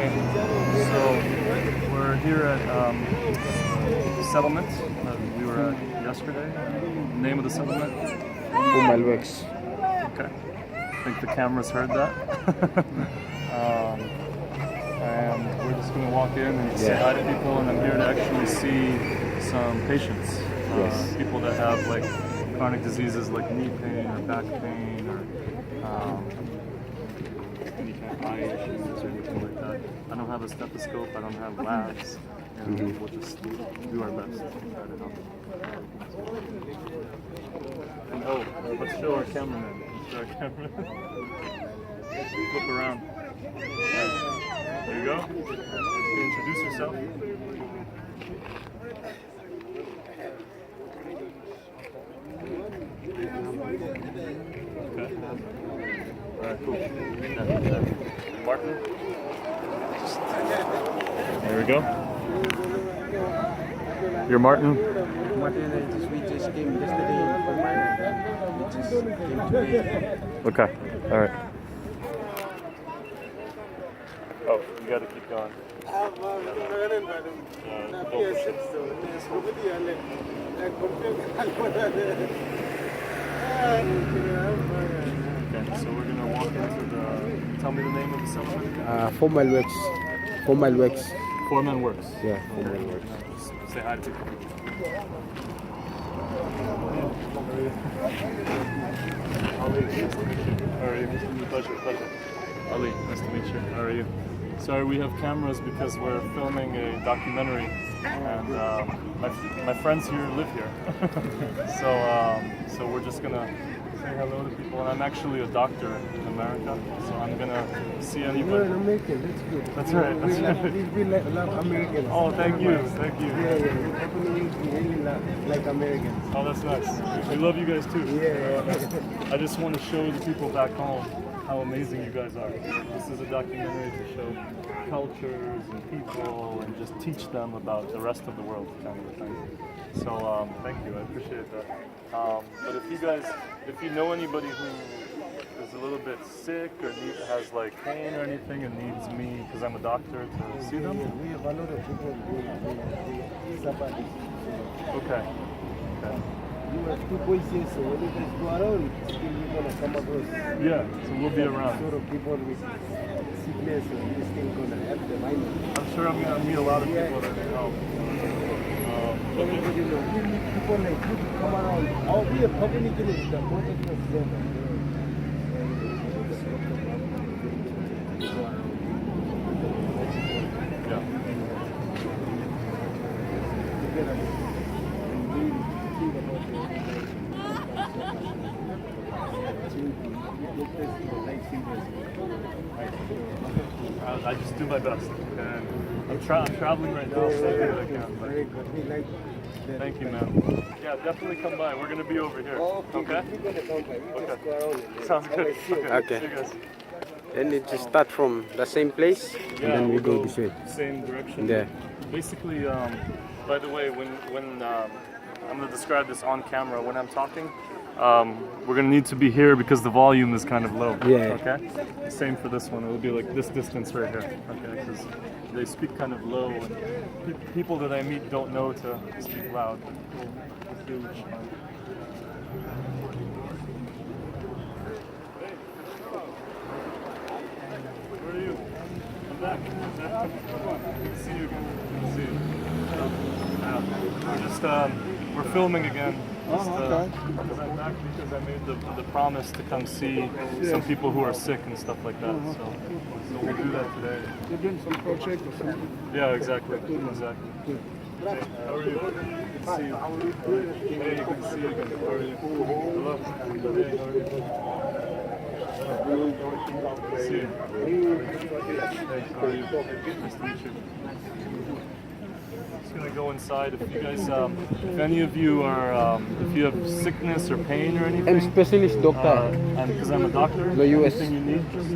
Okay, so we're here at the settlement that we were at yesterday. Name of the settlement? Malwex. Okay, I think the cameras heard that. And we're just going to walk in and say hi to people, and I'm here to actually see some patients. People that have like chronic diseases like knee pain or back pain or any kind of eye issues or anything like that. I don't have a stethoscope, I don't have labs, and we'll just do our best to try to help. And let's show our cameraman. Flip around. There you go. Introduce yourself. Okay. Alright, cool. Martin. There we go. You're Martin? Martin, we just came yesterday from Highlands. We just came today. Okay. Alright. Oh, you gotta keep going. Okay, so we're gonna walk into the. Tell me the name of the settlement. Formal Works. Foreman Works. Yeah, Formal Works. Say hi to people. Ali, nice to meet you. How are you? Pleasure. Ali, nice to meet you. How are you? Sorry, we have cameras because we're filming a documentary, and my friends here live here. So we're just gonna say hello to people. And I'm actually a doctor in America, so I'm gonna see anybody. You're an American, that's good. That's right. We love Americans. Oh, thank you. Yeah. We really like Americans. Oh, that's nice. We love you guys too. Yeah. I just want to show the people back home how amazing you guys are. This is a documentary to show cultures and people and just teach them about the rest of the world, kind of a thing. So thank you, I appreciate that. But if you know anybody who is a little bit sick or has like pain or anything and needs me, because I'm a doctor, to see them. We have a lot of people who suffer this. Okay. You have 2 voices, so when you guys go around, still you're gonna come across. Yeah, so we'll be around. Sort of people with sickness, and you're still gonna help them. I know. I'm sure I'm gonna meet a lot of people that need help. Everybody knows. We meet people like you to come around. I'll be a communicator. The both of us there. I just do my best, and I'm traveling right now, so I do what I can. Very good. We like that. Thank you, man. Yeah, definitely come by. We're gonna be over here. Okay? Okay? We're gonna come by. We just go around. Sounds good. Okay. See you guys. Then it just start from the same place, and then we go this way. Same direction. Yeah. Basically, by the way, when I'm gonna describe this on camera, when I'm talking, we're gonna need to be here because the volume is kind of low. Yeah. Okay. Same for this one. It will be like this distance right here. Okay. Because they speak kind of low, and people that I meet don't know to speak loud. Let's do it. Where are you? I'm back. Good to see you again. Good to see you. We're filming again. Because I'm back because I made the promise to come see some people who are sick and stuff like that. So we'll do that today. You're doing some project or something? Yeah, exactly. Hey, how are you? Good to see you. Hey, good to see you again. How are you? Hello. Hey, how are you? Good to see you. Hey, how are you? Nice to meet you. just gonna go inside. If you guys, if any of you are, if you have sickness or pain or anything, I'm specialist doctor. and because I'm a doctor, The US. anything you need, just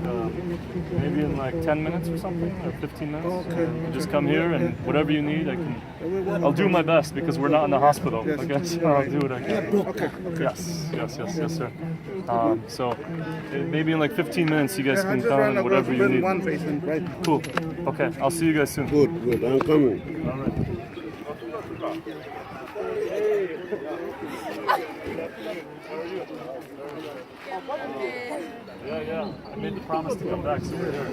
maybe in like 10 minutes or something, or 15 minutes. You just come here and whatever you need, I'll do my best because we're not in the hospital. Okay, so I'll do what I can. Okay. Yes, sir. So maybe in like 15 minutes, you guys I can just come ran and whatever you with need. one patient, right? Cool. Okay, I'll see you guys soon. Good, I'm coming. All right. Yeah. I made the promise to come back, so we're here.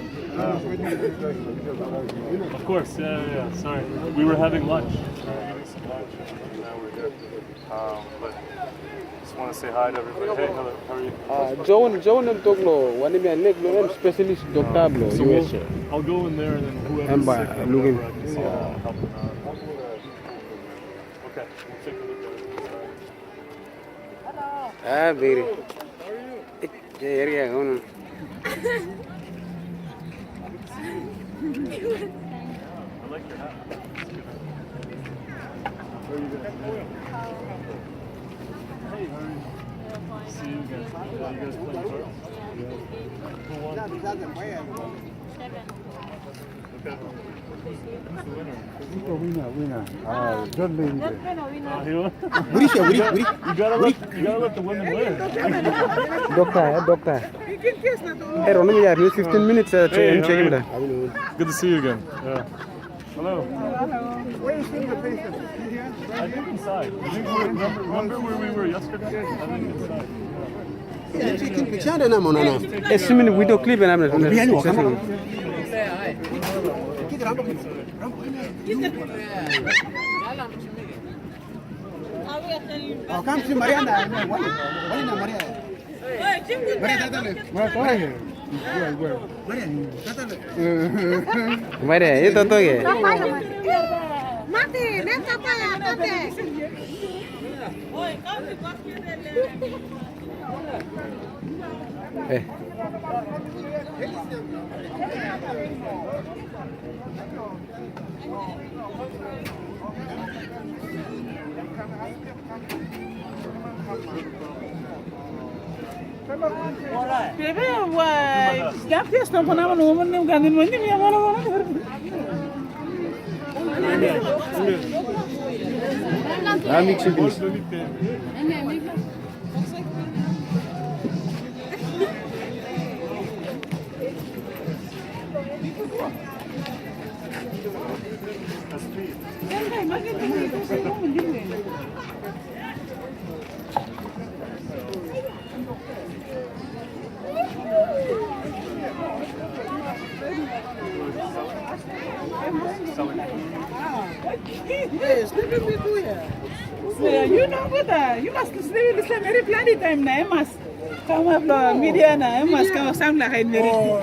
Of course, yeah. Sorry. We were having lunch. Having some lunch, and now we're here. But just want to say hi to everybody. Hey, hello. How are you? John and Toglo, one of my leg, I'm specialist doctor, bro. So US. I'll go in there and then whoever's I'm sick, by- or looking. whoever I can see, I'll help them out. Okay, we'll take a look at it. Ah, very. Area, I like your hat. Where are you guys? Hey, how are you? See you again. You guys playing cards? Who won? Okay. Who's the winner? Winner. John Lady. He won? Buri. You gotta let the women win. doctor. Hey, Ronald, we are 15 minutes. Hey, Check him how are you? Good to see you again. Yeah. Hello. Where is the patient? I think inside. Remember where we were yesterday? I think inside. A minute video clip and I'm not going Come to Mariana. Maria. Maria, itu tuh ya. Mati, neta paya, mati. Bebe, setiap dia stop nama nomor ni ganti mandi ni apa nama? Mixing this. You know what? You must sleep in the very plenty time na. Mas come up the media na. Mas come sound like I'm very. Nah,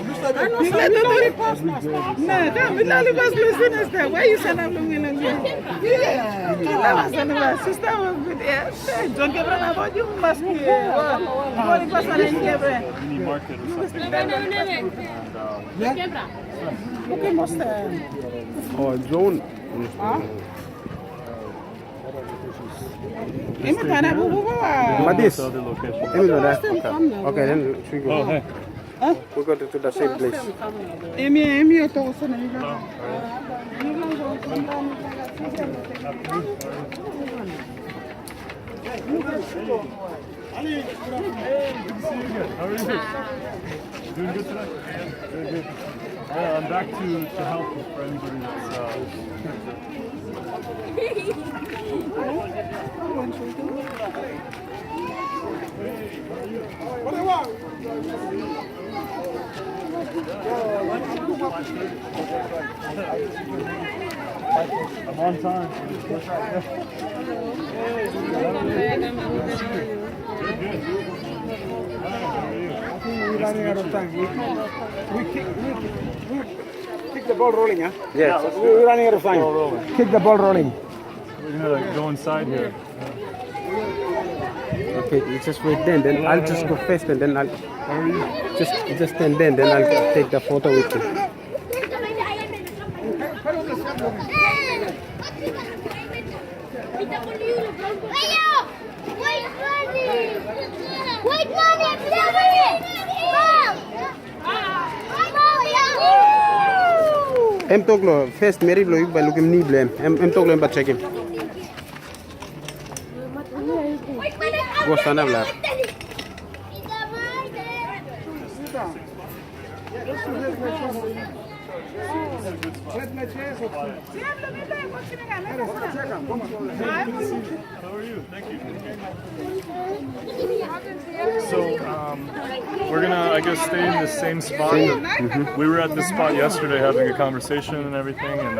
come with all the bus listeners there. Why you send up long? Yeah, kita send up sister with John Cabral about you must be. What is happening here? Mini market or something. Okay, most. Oh, John. Ini mana buku apa? Madis. The other location. Okay, then we go. Oh, hey. We go to the same place. Emi itu sana juga. Hey, good to see you again. How are you? Doing good today? Good. I'm back to help for anybody that's I'm on time. We're running out of time. We keep the ball rolling, huh? Yes. We're running out of time. Ball rolling. Keep the ball rolling. We're gonna go inside here. Okay, you just wait then I'll just go first and then I'll How are you? just stand then I'll take the photo with you. Em talk lo first Mary lo by look him ni blame. Em talk lo check him. Go stand up la. How are you? Thank you. So, we're gonna, I guess, stay in the same spot. We were at this spot yesterday having a conversation and everything, and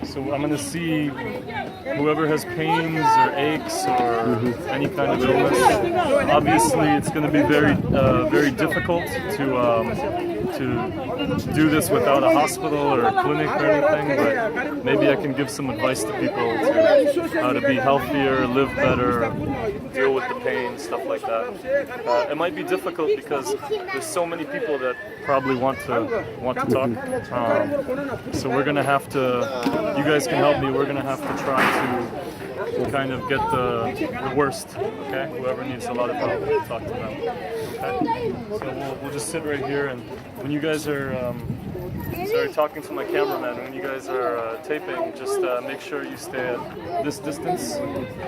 so I'm gonna see whoever has pains or aches or any kind of illness. Obviously, it's gonna be very difficult to do this without a hospital or a clinic or anything, but maybe I can give some advice to people to how to be healthier, live better, deal with the pain, stuff like that. It might be difficult because there's so many people that probably want to talk. So we're gonna have to. You guys can help me. We're gonna have to try to kind of get the worst. Okay, whoever needs a lot of help, we'll talk to them. Okay, so we'll just sit right here, and when you guys are sorry, talking to my cameraman, when you guys are taping, just make sure you stay at this distance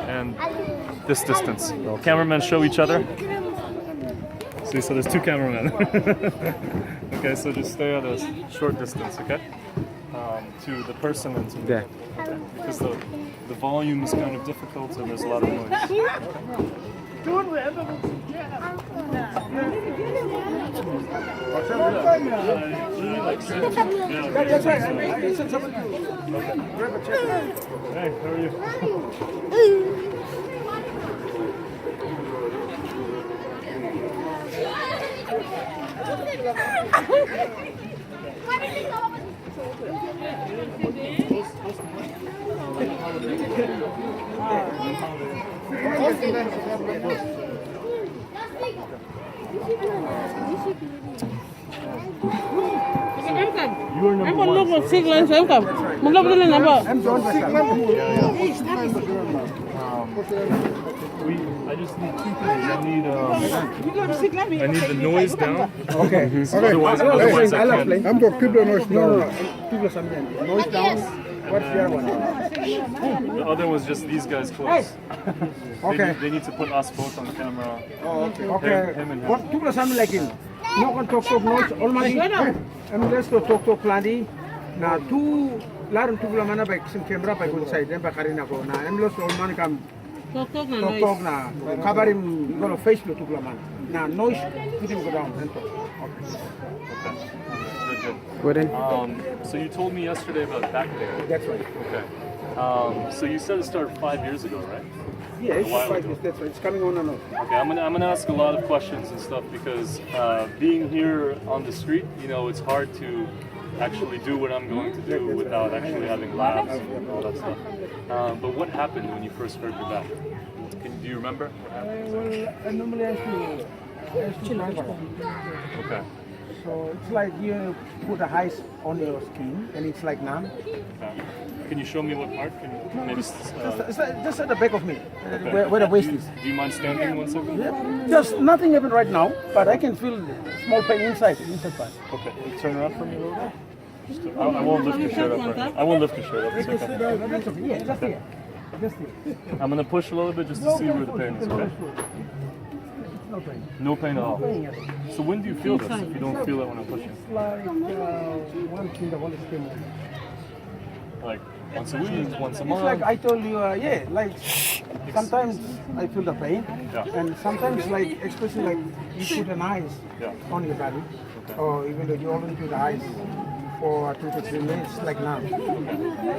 and this distance. Cameramen show each other. See, so there's two cameramen. Okay, so just stay at a short distance, okay? To the person and to me. Yeah. Okay? Because the volume is kind of difficult and there's a lot of noise. Hey, how are you? You are number one. I just need two things. I need the noise down. Okay. Otherwise I can't. I'm going to keep the noise down. Noise down. What's the other one? The other was just these guys close. Okay. They need to put us both on camera. Oh, okay. Him and him. What people are something like him? No can talk noise. All money. I'm just to talk plenty. Now two large people mana baik sim camera baik on side. Then bakarin ako. Na I'm lost all money come. Talk na. Kabarim go to Facebook people mana. Na noise put him go down and talk. Okay. Good. So you told me yesterday about back pain. That's right. Okay. So you said it started 5 years ago, right? Yeah, it's 5 years. That's right. It's coming on and on. Okay, I'm gonna ask a lot of questions and stuff because being here on the street, you know, it's hard to actually do what I'm going to do without actually having labs and all that stuff. But what happened when you first hurt your back? Do you remember what happened? Well, normally I have to transfer. Okay. So it's like you put a ice on your skin and it's like numb. Okay. Can you show me what part? Can you maybe, Just at the back of me, where the waist is. Do you mind standing 1 second? Yeah. Just nothing happened right now, but I can feel small pain inside part. Okay. Turn around for me a little bit. I won't lift your shirt up. Right. I won't lift your shirt up. It's okay. That's okay. Yeah, just here. Just here. I'm gonna push a little bit just to see where the pain is. Okay. No pain. No pain at all. So when do you feel this? If you don't feel it when I'm pushing? It's like one thing that one came on. Like once a week, once a It's month. like I told you, yeah, like sometimes I feel the pain, Yeah. and sometimes like especially like you put an ice Yeah. on your body, or even though you only put the ice for 2 to 3 minutes, like now,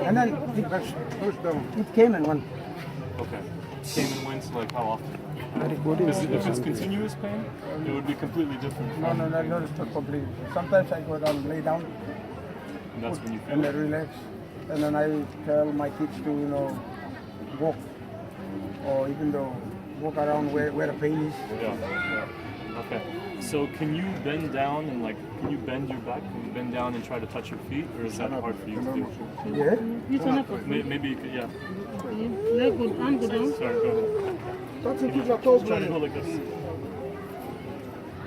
and then it came and went. Okay. Came and went like how often? Very good. If it's continuous pain, it would be completely different. No, it's not complete. Sometimes I go down, lay down, And that's when you feel and it. then relax, and then I tell my kids to walk, or even though walk around where the pain is. Yeah. Okay. So can you bend down and can you bend your back? Can you bend down and try to touch your feet, or is that hard for you to do? Yeah. Maybe you could, yeah. Leg good, arm good down. Sorry, go ahead. That's if you are told. Try to go like this.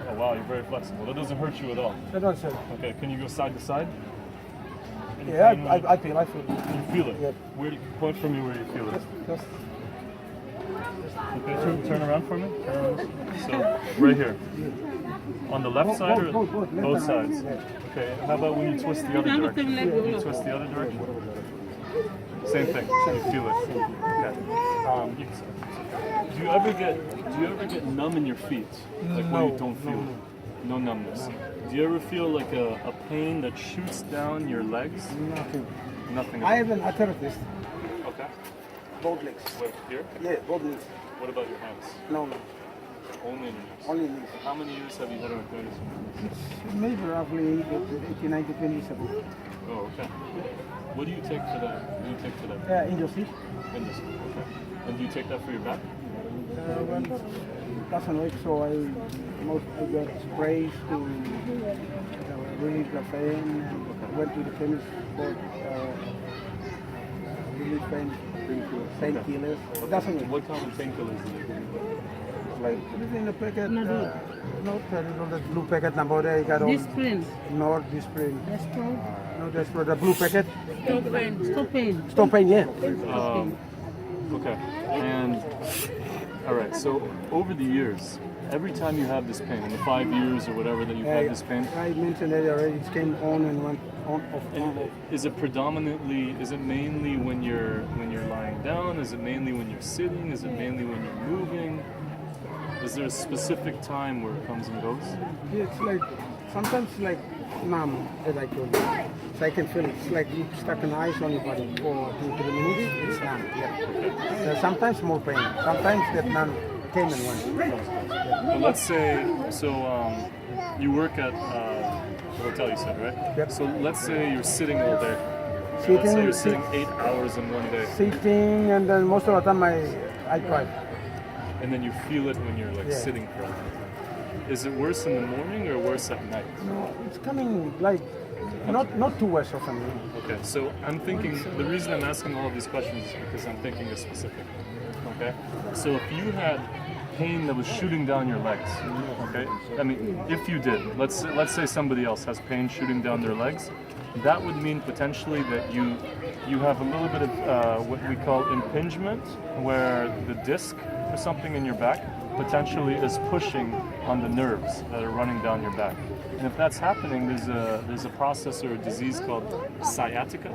Oh wow, you're very flexible. That doesn't hurt you at all. That's what I said. Okay, can you go side to side? Any Yeah, pain I feel. You feel it? Yeah. Where do you, point for me where you feel it. Just Okay, turn around for me. So, right here. On the left side or both, left both and right. sides? Okay, how about when you twist the other direction? When you twist the other direction? Same thing. You feel it. Okay. You can sit. Do you ever get numb in your feet? Like where you don't feel it? No numbness. Do you ever feel like a pain that shoots down your legs? nothing. Nothing. I have an arthritis. Okay. Both legs. Wait, here? Yeah, both legs. What about your hands? No. Only in your hands. Only legs. How many years have you had arthritis? It's maybe roughly 80, 90, 27. Oh, okay. What do you take for that? What do you take for that? Yeah, industry. Industry. Okay. And do you take that for your back? Well, doesn't work, so I got sprays to relieve the pain. And went to the chemist for relief pain, painkillers. It doesn't work. What kind of painkillers do you take? Like put it in a packet. No, the blue packet number there. You got all. Disprin. Not disprin. Despro. No, that's for the blue packet. Stop pain. Stop pain, yeah. Okay. And all right. So over the years, every time you have this pain, in the 5 years or whatever that you've had this pain, I mentioned it already. It came on and went on off. and is it predominantly? Is it mainly when you're lying down? Is it mainly when you're sitting? Is it mainly when you're moving? Is there a specific time where it comes and goes? It's like sometimes like numb, as I told you. So I can feel it. It's like you stuck an ice on your body for 2-3 minutes. It's numb. Yeah. So sometimes more pain. Sometimes that numb came and went. Well, let's say you work at the hotel, you said, right? Yep. So let's say you're sitting all day. Sitting, Let's say you're sitting 8 hours in one day, Sitting, and then most of the time I cry. and then you feel it when you're like Yeah. sitting for a long time. Is it worse in the morning or worse at night? No, it's coming like not too worse often. Okay, so I'm thinking, the reason I'm asking all of these questions is because I'm thinking of specific. Okay, so if you had pain that was shooting down your legs, okay, I mean, if you did, let's say somebody else has pain shooting down their legs, that would mean potentially that you have a little bit of what we call impingement, where the disc or something in your back potentially is pushing on the nerves that are running down your back. And if that's happening, there's a process or a disease called sciatica,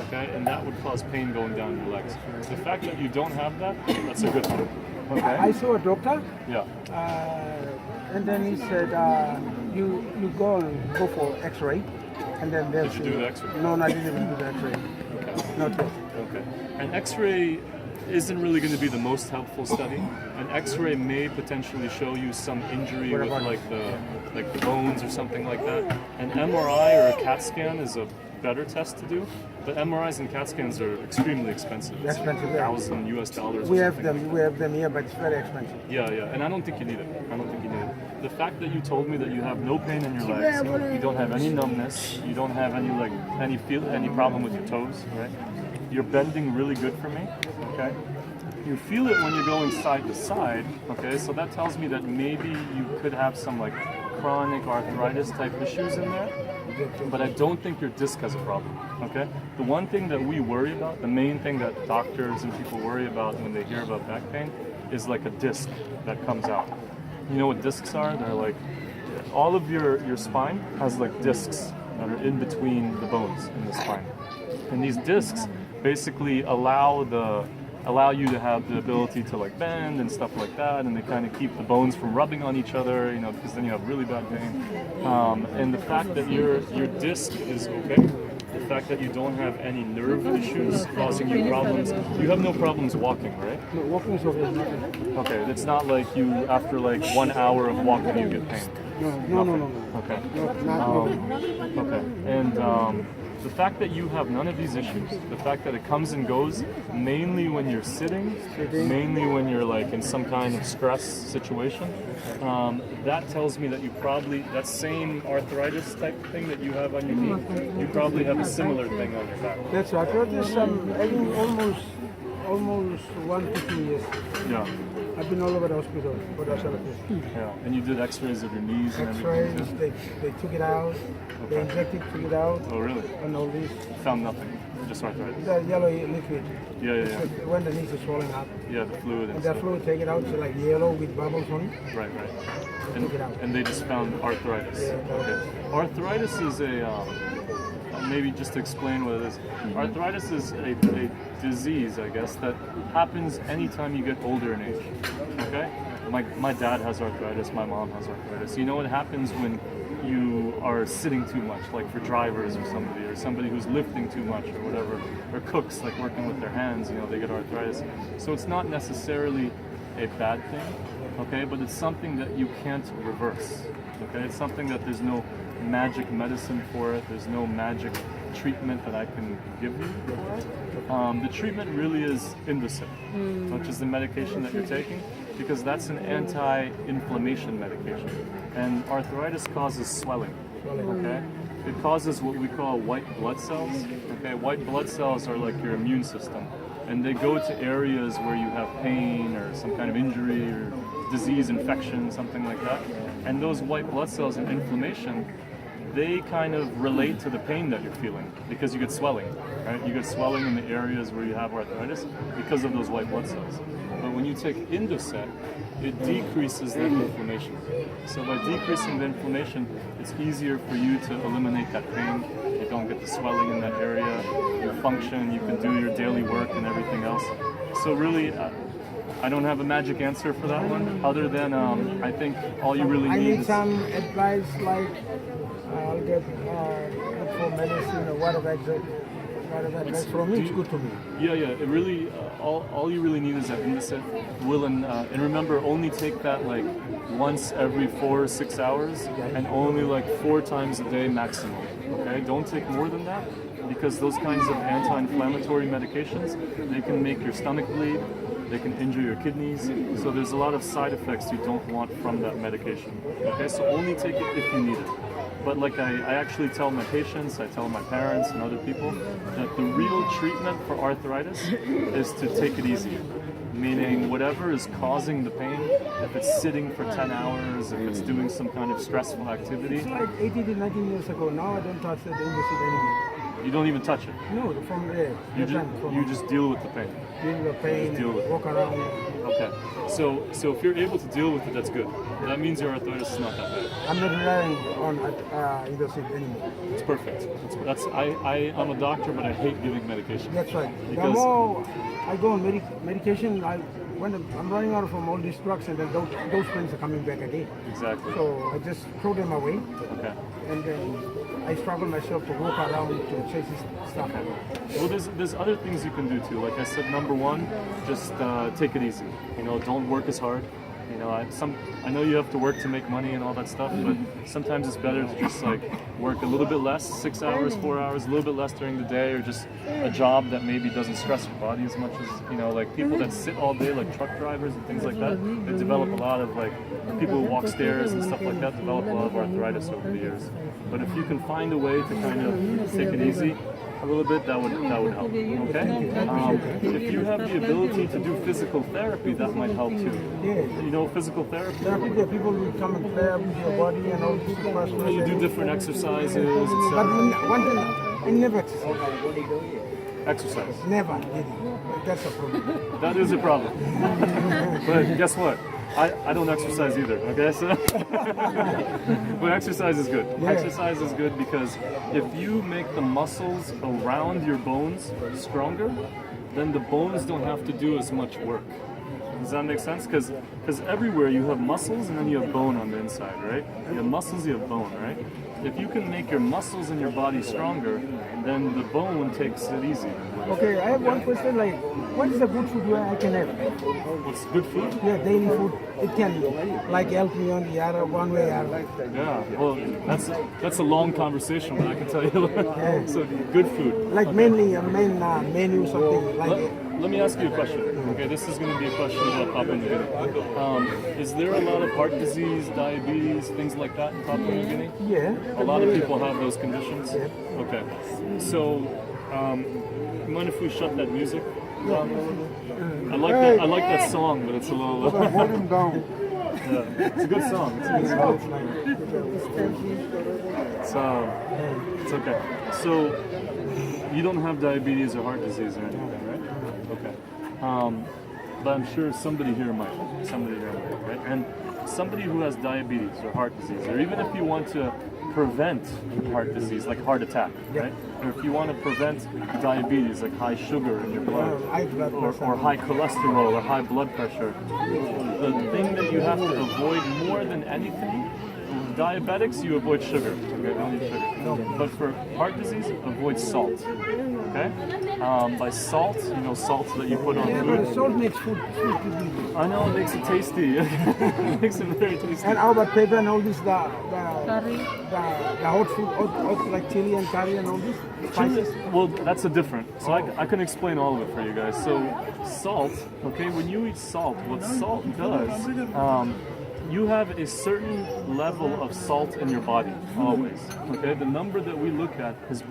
okay, and that would cause pain going down your legs. The fact that you don't have that, that's a good thing. Okay. I saw a doctor, Yeah. and then he said you go for X-ray, and then they'll Did you see. do the X-ray? No, I didn't even do the X-ray. Not yet. Okay. An X-ray isn't really going to be the most helpful study. An X-ray may potentially show you some injury with like the bones or something like that. An MRI or a CAT scan is a better test to do, but MRIs and CAT scans are extremely expensive. It's Expensive, yeah. $1,000 US. We or have something them. like We have them here, but it's very expensive. Yeah, and I don't think you need it. The fact that you told me that you have no pain in your legs, you don't have any numbness, you don't have any problem with your toes, right? You're bending really good for me, okay? You feel it when you're going side to side, okay? So that tells me that maybe you could have some like chronic arthritis type issues in there, but I don't think your disc has a problem, okay? The one thing that we worry about, the main thing that doctors and people worry about when they hear about back pain is like a disc that comes out. You know what discs are? They're like, all of your spine has like discs that are in between the bones in the spine. And these discs basically allow you to have the ability to like bend and stuff like that, and they kind of keep the bones from rubbing on each other, you know, because then you have really bad pain. And the fact that your disc is okay, the fact that you don't have any nerve issues causing you problems, you have no problems walking, right? No, walking is okay. Okay, it's not like you, after like 1 hour of walking, you get pain. No. Okay. No. Okay. And the fact that you have none of these issues, the fact that it comes and goes mainly when you're sitting, mainly when you're like in some kind of stress situation, that tells me that you probably, that same arthritis type thing that you have on your knee, you probably have a similar thing on your back. That's right. Arthritis, I think almost 1 to 2 years. Yeah. I've been all over the hospital for that sort of thing. Yeah. And you did X-rays of your knees and X-rays, everything too? they took it out, they injected, took it out, Oh, really? and all this. Found nothing. Just arthritis. The yellow liquid. Yeah. When the knees are swelling up. Yeah, the fluid and And that stuff. fluid, take it out, it's like yellow with bubbles on it. Right. Take it out. And they just found arthritis. Yeah, Okay. Arthritis is maybe just to explain what it is. Arthritis is a disease, I guess, that happens anytime you get older in age. Okay? My dad has arthritis, my mom has arthritis. You know what happens when you are sitting too much, like for drivers or somebody who's lifting too much or whatever, or cooks, like working with their hands, you know, they get arthritis. So it's not necessarily a bad thing, okay, but it's something that you can't reverse, okay? It's something that there's no magic medicine for it, there's no magic treatment that I can give you for it. The treatment really is Indocin, which is the medication that you're taking, because that's an anti-inflammation medication. And arthritis causes swelling, okay? It causes what we call white blood cells, okay? White blood cells are like your immune system, and they go to areas where you have pain or some kind of injury or disease, infection, something like that. And those white blood cells and inflammation, they kind of relate to the pain that you're feeling because you get swelling, right? You get swelling in the areas where you have arthritis because of those white blood cells. But when you take Indocet, it decreases that inflammation. So by decreasing the inflammation, it's easier for you to eliminate that pain. You don't get the swelling in that area. You function, you can do your daily work and everything else. So really, I don't have a magic answer for that one, other than I think all you really I need need is... some advice, like I'll get look for medicine or whatever advice from me. It's good to me. Yeah, it really, all you really need is that Indocet will, and remember, only take that like once every 4 or 6 hours, and only like 4 times a day maximum, okay? Don't take more than that, because those kinds of anti-inflammatory medications, they can make your stomach bleed, they can injure your kidneys, so there's a lot of side effects you don't want from that medication, okay? So only take it if you need it. But like I actually tell my patients, I tell my parents and other people that the real treatment for arthritis is to take it easy. Meaning whatever is causing the pain, if it's sitting for 10 hours, if it's doing some kind of stressful activity. It's like 18 to 19 years ago. Now I don't touch the Indocet anymore. You don't even touch it. No, from there. You just deal with the pain. Deal with the pain, deal with it. walk around. Okay. So if you're able to deal with it, that's good. That means your arthritis is not that bad. I'm not relying on Indocet anymore. It's perfect. I'm a doctor, but I hate giving medication. That's right. The Because- more I go on medication, when I'm running out from all these drugs, and then those pains are coming back again. Exactly. So I just throw them away, Okay. and then I struggle myself to walk around to chase this stuff. Well, there's other things you can do too. Like I said, number one, just take it easy. You know, don't work as hard. You know, I know you have to work to make money and all that stuff, but sometimes it's better to just like work a little bit less, 6 hours, 4 hours, a little bit less during the day, or just a job that maybe doesn't stress your body as much as, you know, like people that sit all day, like truck drivers and things like that, they develop a lot of like, people who walk stairs and stuff like that develop a lot of arthritis over the years. But if you can find a way to kind of take it easy a little bit, that would help. Okay. If you have the ability to do physical therapy, that might help too. You know, physical therapy. There are people who come and play with your body and all this stuff. You do different exercises, But etc. one thing, I never exercise. Exercise. Never did it. That's a problem. That is a problem. But guess what? I don't exercise either, okay? So but exercise is good. Yeah. Exercise is good because if you make the muscles around your bones stronger, then the bones don't have to do as much work. Does that make sense? Because everywhere you have muscles and then you have bone on the inside, right? You have muscles, you have bone, right? If you can make your muscles in your body stronger, then the bone takes it easy. Okay, I have one question, like, what is a good food where I can have? What's good food? Yeah, daily food. It can, like, help me on the other one way. Yeah, well, that's a long conversation, but I can tell you. So, good food. Like mainly a main menu, something like Let me ask you a question. Okay, this is going to be a question about Papua New Guinea. Is there a lot of heart disease, diabetes, things like that in Papua New Guinea? Yeah. A lot of people have those conditions? Okay. So, Mind if we shut that music down a little bit? I like that song, but it's a little. Volume down. Yeah, it's a good song. It's a good song. It's okay. So you don't have diabetes or heart disease or anything, right? Okay. But I'm sure somebody here might, right? And somebody who has diabetes or heart disease, or even if you want to prevent heart disease, like heart attack, right? Or if you want to prevent diabetes, like high sugar in your blood, or high cholesterol or high blood pressure, the thing that you have to avoid more than anything, diabetics, you avoid sugar. Okay, don't eat sugar. But for heart disease, avoid salt. Okay? By salt, you know, salt that you put on food. Salt makes food. I know, it makes it tasty. It makes it very tasty. And how about pepper and all this, the Curry. hot food, hot like chili and curry and all this? Spices? Well, that's a different. So I can explain all of it for you guys. So salt, okay, when you eat salt, what salt does, you have a certain level of salt in your body, always. Okay, the number that we look at is,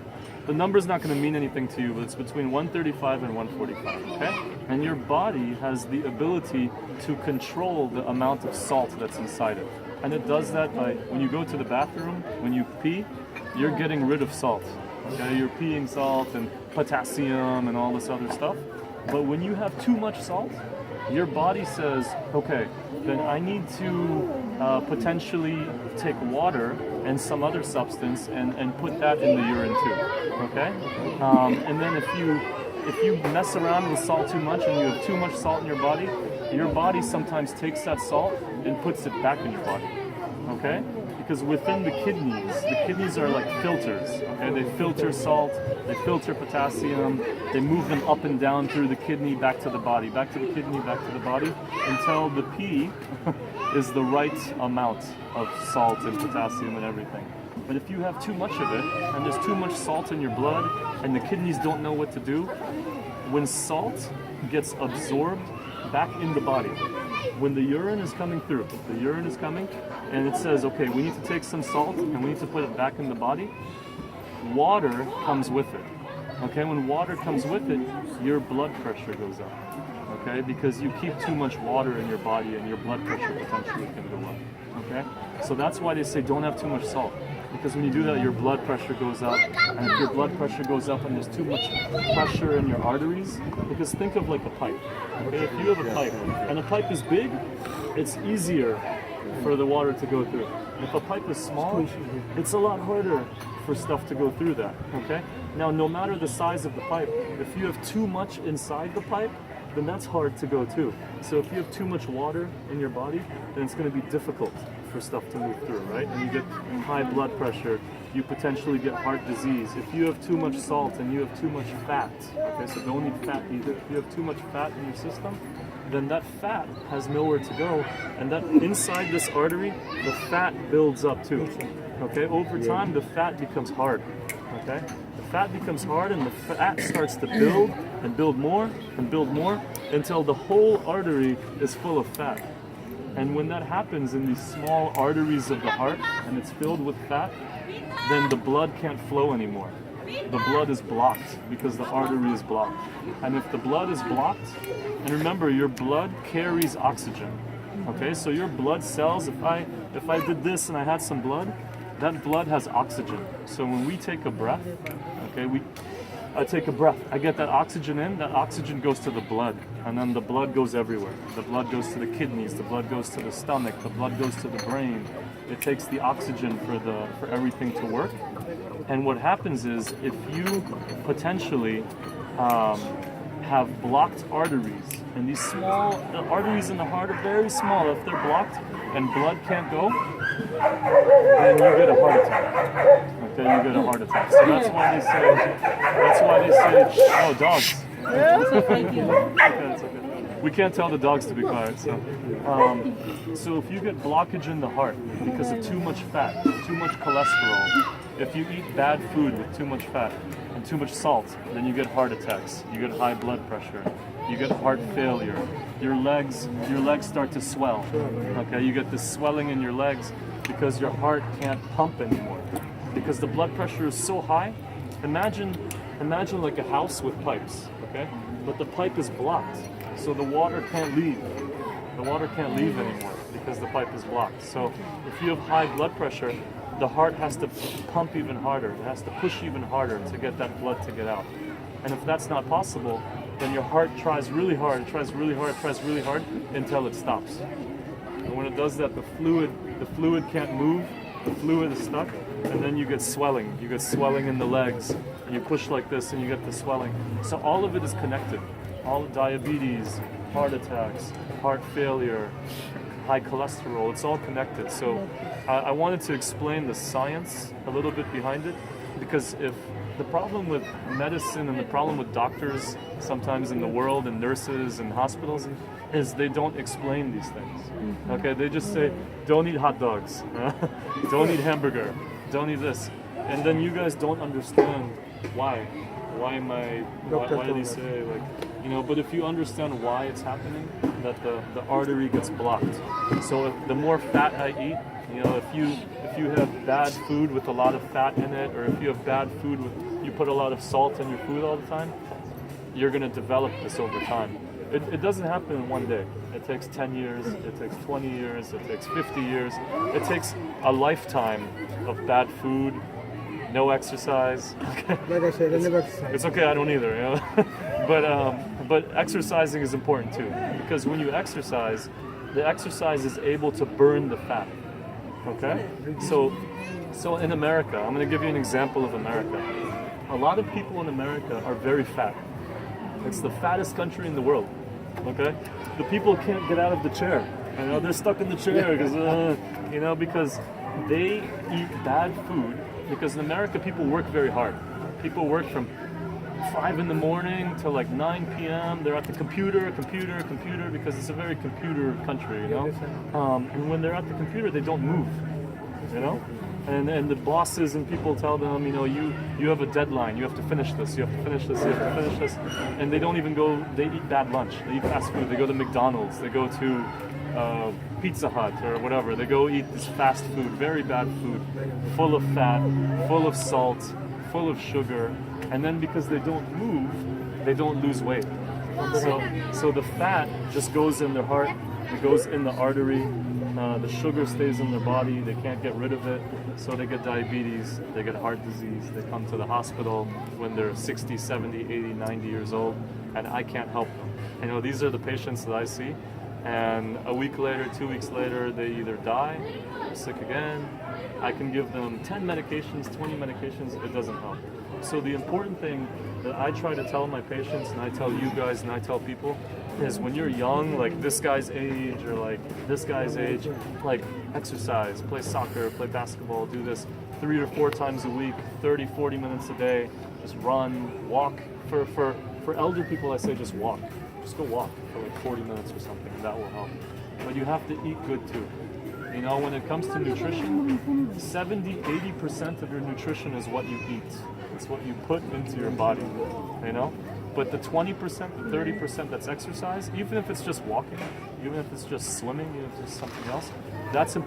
the number's not going to mean anything to you, but it's between 135 and 145, okay? And your body has the ability to control the amount of salt that's inside it. And it does that by, when you go to the bathroom, when you pee, you're getting rid of salt. Okay, you're peeing salt and potassium and all this other stuff. But when you have too much salt, your body says, okay, then I need to potentially take water and some other substance and put that in the urine too, okay? And then if you mess around with salt too much and you have too much salt in your body sometimes takes that salt and puts it back in your body, okay? Because within the kidneys are like filters, okay? They filter salt, they filter potassium, they move them up and down through the kidney, back to the body, back to the kidney, back to the body, until the pee is the right amount of salt and potassium and everything. But if you have too much of it, and there's too much salt in your blood, and the kidneys don't know what to do, when salt gets absorbed back in the body, when the urine is coming through, and it says, okay, we need to take some salt and we need to put it back in the body, water comes with it. Okay, when water comes with it, your blood pressure goes up. Okay, because you keep too much water in your body and your blood pressure potentially can go up. Okay, so that's why they say don't have too much salt. Because when you do that, your blood pressure goes up, and if your blood pressure goes up and there's too much pressure in your arteries, because think of like a pipe. Okay, if you have a pipe and the pipe is big, it's easier for the water to go through. If a pipe is small, it's a lot harder for stuff to go through that. Okay. Now, no matter the size of the pipe, if you have too much inside the pipe, then that's hard to go too. So if you have too much water in your body, then it's going to be difficult for stuff to move through, right? And you get high blood pressure, you potentially get heart disease. If you have too much salt and you have too much fat, okay, so don't eat fat either. If you have too much fat in your system, then that fat has nowhere to go, and that inside this artery, the fat builds up too. Okay, over time the fat becomes hard. Okay, the fat becomes hard and the fat starts to build and build more and build more until the whole artery is full of fat. And when that happens in these small arteries of the heart and it's filled with fat, then the blood can't flow anymore. The blood is blocked because the artery is blocked. And if the blood is blocked, and remember, your blood carries oxygen. Okay, so your blood cells, if I did this and I had some blood, that blood has oxygen. So when we take a breath, okay, I take a breath, I get that oxygen in, that oxygen goes to the blood, and then the blood goes everywhere. The blood goes to the kidneys, the blood goes to the stomach, the blood goes to the brain. It takes the oxygen for everything to work. And what happens is, if you potentially have blocked arteries, and these the arteries in the heart are very small, if they're blocked and blood can't go, then you get a heart attack. Okay, you get a heart attack. So that's why they say, oh, dogs. Okay, it's okay. We can't tell the dogs to be quiet. So if you get blockage in the heart because of too much fat, too much cholesterol, if you eat bad food with too much fat and too much salt, then you get heart attacks, you get high blood pressure, you get heart failure, your legs start to swell. Okay, you get this swelling in your legs because your heart can't pump anymore. Because the blood pressure is so high. Imagine imagine like a house with pipes, okay? But the pipe is blocked, so the water can't leave. The water can't leave anymore because the pipe is blocked. So if you have high blood pressure, the heart has to pump even harder. It has to push even harder to get that blood to get out. And if that's not possible, then your heart tries really hard, it tries really hard, it tries really hard until it stops. And when it does that, the fluid can't move, the fluid is stuck, and then you get swelling. You get swelling in the legs, and you push like this and you get the swelling. So all of it is connected. All diabetes, heart attacks, heart failure, high cholesterol, it's all connected. So I wanted to explain the science a little bit behind it, because if the problem with medicine and the problem with doctors sometimes in the world and nurses and hospitals is they don't explain these things. Okay, they just say, don't eat hot dogs, don't eat hamburger, don't eat this. And then you guys don't understand why. Why do they say, like, you know, but if you understand why it's happening, that the artery gets blocked. So if the more fat I eat, you know, if you have bad food with a lot of fat in it, or if you have bad food with, you put a lot of salt in your food all the time, you're going to develop this over time. It doesn't happen in one day. It takes 10 years, it takes 20 years, it takes 50 years. It takes a lifetime of bad food, no exercise. Like I said, I never exercise. It's okay, I don't either, you know. But exercising is important too, because when you exercise, the exercise is able to burn the fat. Okay? So in America, I'm going to give you an example of America. A lot of people in America are very fat. It's the fattest country in the world. Okay? The people can't get out of the chair. You know, they're stuck in the chair because you know, because they eat bad food. Because in America, people work very hard. People work from 5 in the morning till like 9 p.m. They're at the computer, because it's a very computer country, you know. And when they're at the computer, they don't move, you know. And the bosses and people tell them, you know, you have a deadline. You have to finish this. You have to finish this. You have to finish this. And they don't even go. They eat bad lunch. They eat fast food. They go to McDonald's. They go to Pizza Hut or whatever. They go eat this fast food, very bad food, full of fat, full of salt, full of sugar. And then because they don't move, they don't lose weight. So the fat just goes in their heart. It goes in the artery. The sugar stays in their body. They can't get rid of it. So they get diabetes, they get heart disease, they come to the hospital when they're 60, 70, 80, 90 years old, and I can't help them. You know, these are the patients that I see, and a week later, 2 weeks later, they either die, they're sick again. I can give them 10 medications, 20 medications, it doesn't help. So the important thing that I try to tell my patients, and I tell you guys, and I tell people, is when you're young, like this guy's age or like this guy's age, like exercise, play soccer, play basketball, do this 3 or 4 times a week, 30, 40 minutes a day, just run, walk. For elder people, I say just walk. Just go walk for like 40 minutes or something, and that will help. But you have to eat good too. You know, when it comes to nutrition, 70-80% of your nutrition is what you eat. It's what you put into your body, you know? But the 20%, the 30% that's exercise, even if it's just walking, even if it's just swimming, even if it's just something else, that's important.